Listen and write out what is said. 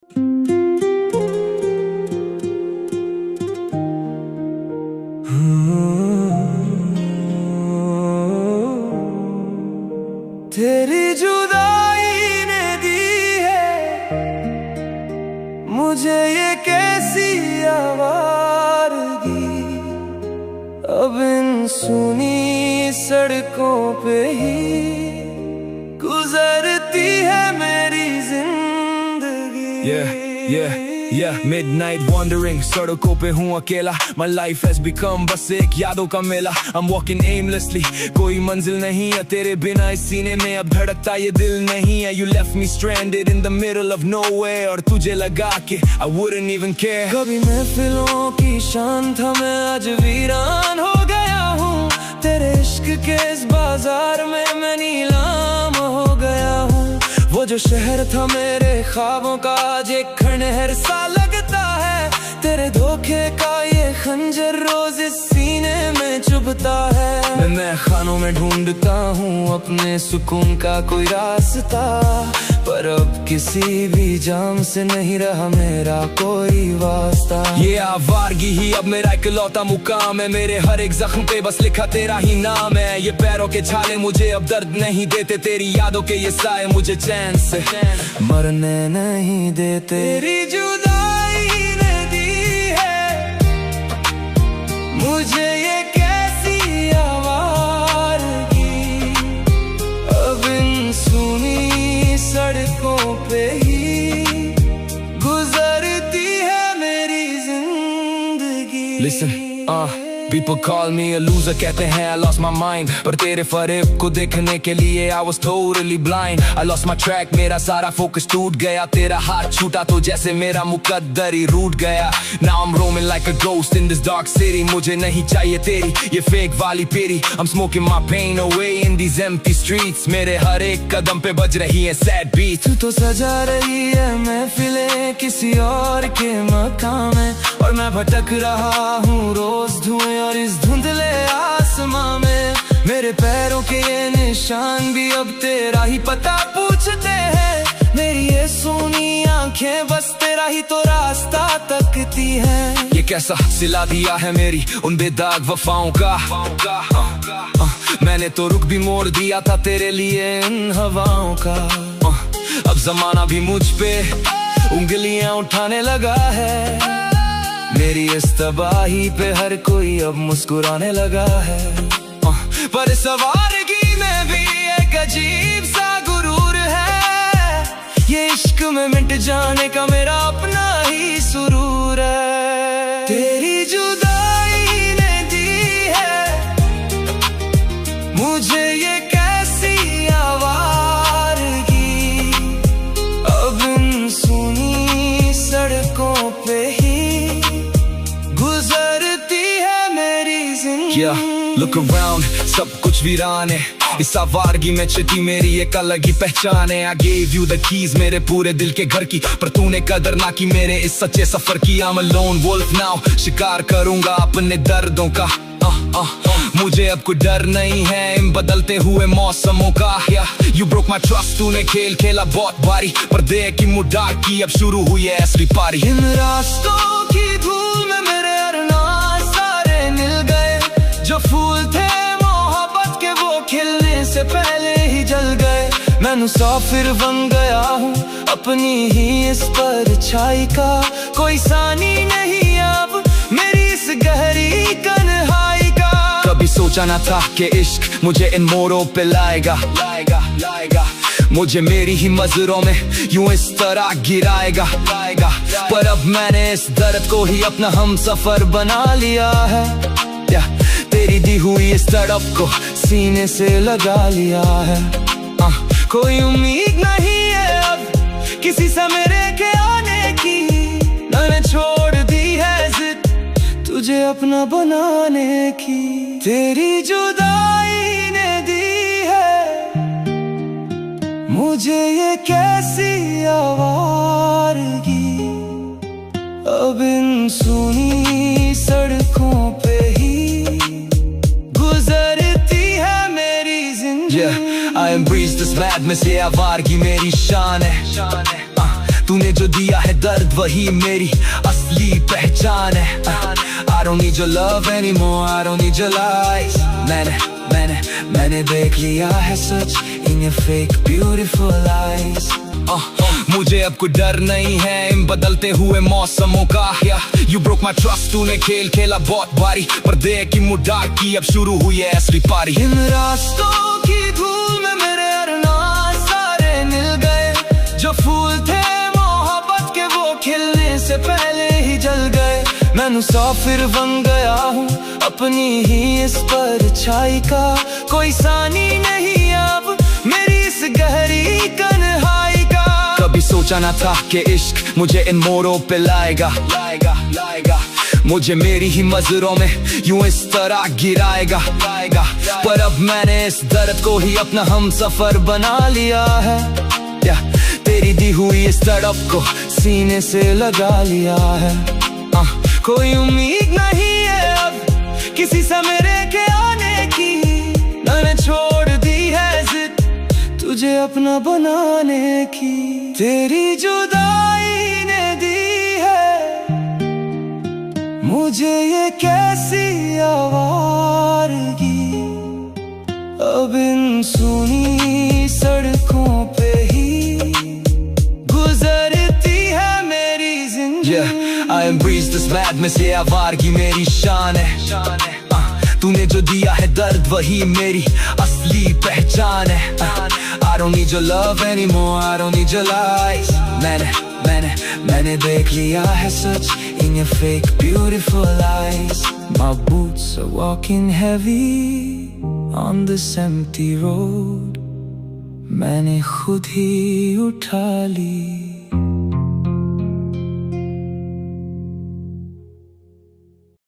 तेरी जुदाई ने दी है मुझे ये कैसी आवारगी। अब इन सुनी सड़कों पे ही गुजरती है मेरी जिंदगी। Midnight wandering, सड़कों पे हूँ अकेला। My life has become बस एक यादों का मेला। I'm walking aimlessly, कोई मंजिल नहीं है तेरे बिना इस सीने में अब धड़कता ये दिल नहीं है। You left me stranded in the middle of nowhere और तुझे लगा के I wouldn't even care। कभी महफिलों की शान था मैं आज वीरान हो गया हूँ। तेरे इश्क के इस बाजार में मैं नीलाम हो गया हूँ। वो जो शहर था मेरे ख्वाबों का आज एक खंडहर सा लगता है। तेरे धोखे का ये खंजर रोज इस सीने में चुभता है। मैं खानों में ढूंढता हूँ अपने सुकून का कोई रास्ता, पर अब किसी भी जाम से नहीं रहा मेरा कोई वास्ता। ये आवारगी ही अब मेरा इकलौता मुकाम है। मेरे हर एक जख्म पे बस लिखा तेरा ही नाम है। ये पैरों के छाले मुझे अब दर्द नहीं देते, तेरी यादों के ये साए मुझे चैन से मरने नहीं देते। तेरी जुदाई ने दी है मुझे ये कैसी आवारगी। अब इन सुनी सड़कों पे ही गुजरती है मेरी जिंदगी। Listen, people call me a loser, कहते हैं I lost my mind, पर तेरे फरेब को देखने के लिए I was totally blind। I lost my track, मेरा सारा फोकस टूट गया। तेरा हाथ छूटा तो जैसे मेरा मुकद्दर ही रूठ गया। Now I'm roaming like a ghost in this dark city। मुझे नहीं चाहिए तेरी ये फेक वाली पीरी। I'm smoking my pain away in these empty streets। मेरे हर एक कदम पे बज रही है sad beats। तू तो सजा रही है महफिलें किसी और के मकाम में, और मैं भटक रहा हूँ रोज धुएं और इस धुंधले आसमां में। मेरे पैरों के ये निशान भी अब तेरा ही पता पूछते हैं। मेरी ये सोनी आंखें बस तेरा ही तो रास्ता तकती हैं। ये कैसा सिला दिया है मेरी उन बेदाग वफाओं का। मैंने तो रुख भी मोड़ दिया था तेरे लिए इन हवाओं का। अब जमाना भी मुझ पे उंगलियां उठाने लगा है। मेरी इस तबाही पे हर कोई अब मुस्कुराने लगा है। पर सवारगी में भी एक अजीब सा गुरूर है। ये इश्क में मिट जाने का मेरा अपना ही सुरूर है। तेरी जुदाई ने दी है मुझे ये कैसी आवारगी। अब इन सुनी सड़कों पे ही गुजरती है मेरी जिंदगी। Look around, सब कुछ वीरान है। इस आवारगी में छिपी मेरी एक अलग ही पहचान है। I gave you the keys मेरे पूरे दिल के घर की, पर तूने कदर ना की मेरे इस सच्चे सफर की। I'm a lone wolf now, शिकार करूंगा अपने दर्दों का। मुझे अब कोई डर नहीं है इन बदलते हुए मौसमों का। You broke my trust, तूने खेल खेला बहुत बारी, पर देख की मुद्दा की अब शुरू हुई है असली पारी। इन रास्तों की धूल में मेरे अरमान सारे मिल गए। जो फूल थे मोहब्बत के वो खिलने से पहले ही जल गए। मैं मुसाफिर बन गया हूँ अपनी ही इस परछाई का। कोई सानी नहीं अब मेरी इस गहरी तन्हाई का। कभी सोचा ना था कि इश्क मुझे इन मोड़ों पे लाएगा। मुझे मेरी ही नजरों में यूं इस तरह गिराएगा। पर अब मैंने इस दर्द को ही अपना हम सफर बना लिया है। तेरी दी हुई इस तड़प को सीने से लगा लिया है। कोई उम्मीद नहीं है अब किसी से मेरे के आने की। मैंने छोड़ दी है जिद तुझे अपना बनाने की। तेरी जुदाई ने दी है मुझे ये कैसी आवारगी। अब इन सुनी सड़कों पे ही गुजरती है मेरी जिंदगी। I embrace this madness, ये आवारगी मेरी शान है। तूने जो दिया है दर्द वही मेरी असली पहचान है। I don't need your love anymore, I don't need your lies। मैंने देख लिया है सच in your fake beautiful eyes। मुझे अब कोई डर नहीं है इन बदलते हुए मौसमों का। You broke my trust, तूने खेल खेला बहुत बारी, पर देख की मुड्ढा की अब शुरू हुई है असली पारी। इन रास्तों की धूल में मेरे अरमान सारे मिल गए, जो फूल थे मोहब्बत के वो खिलने से पहले ही जल गए। मैं मुसाफिर बन गया हूँ अपनी ही इस परछाई का, कोई सानी नहीं अब मेरी इस गहरी तन्हाई का। कभी सोचा ना था कि इश्क मुझे इन मोड़ों पे लाएगा, मुझे मेरी ही नजरों में यूं इस तरह गिराएगा। पर अब मैंने इस दर्द को ही अपना हमसफर बना लिया है। तेरी दी हुई इस तड़प को सीने से लगा लिया है। कोई उम्मीद नहीं है अब किसी से मेरे के आने की, मैंने छोड़ दी है जिद तुझे अपना बनाने की। तेरी जुदाई ने दी है मुझे ये कैसी आवारगी, अब इन सुनी सड़कों पे ही गुजरती है मेरी जिंदगी। I embrace this madness, ये आवारगी मेरी शान है। तूने जो दिया है दर्द वही मेरी असली पहचान है। I don't need your love anymore, I don't need your lies। मैंने देख लिया है सच in your fake beautiful eyes। My boots are walking heavy on this empty road, मैंने खुद ही उठा ली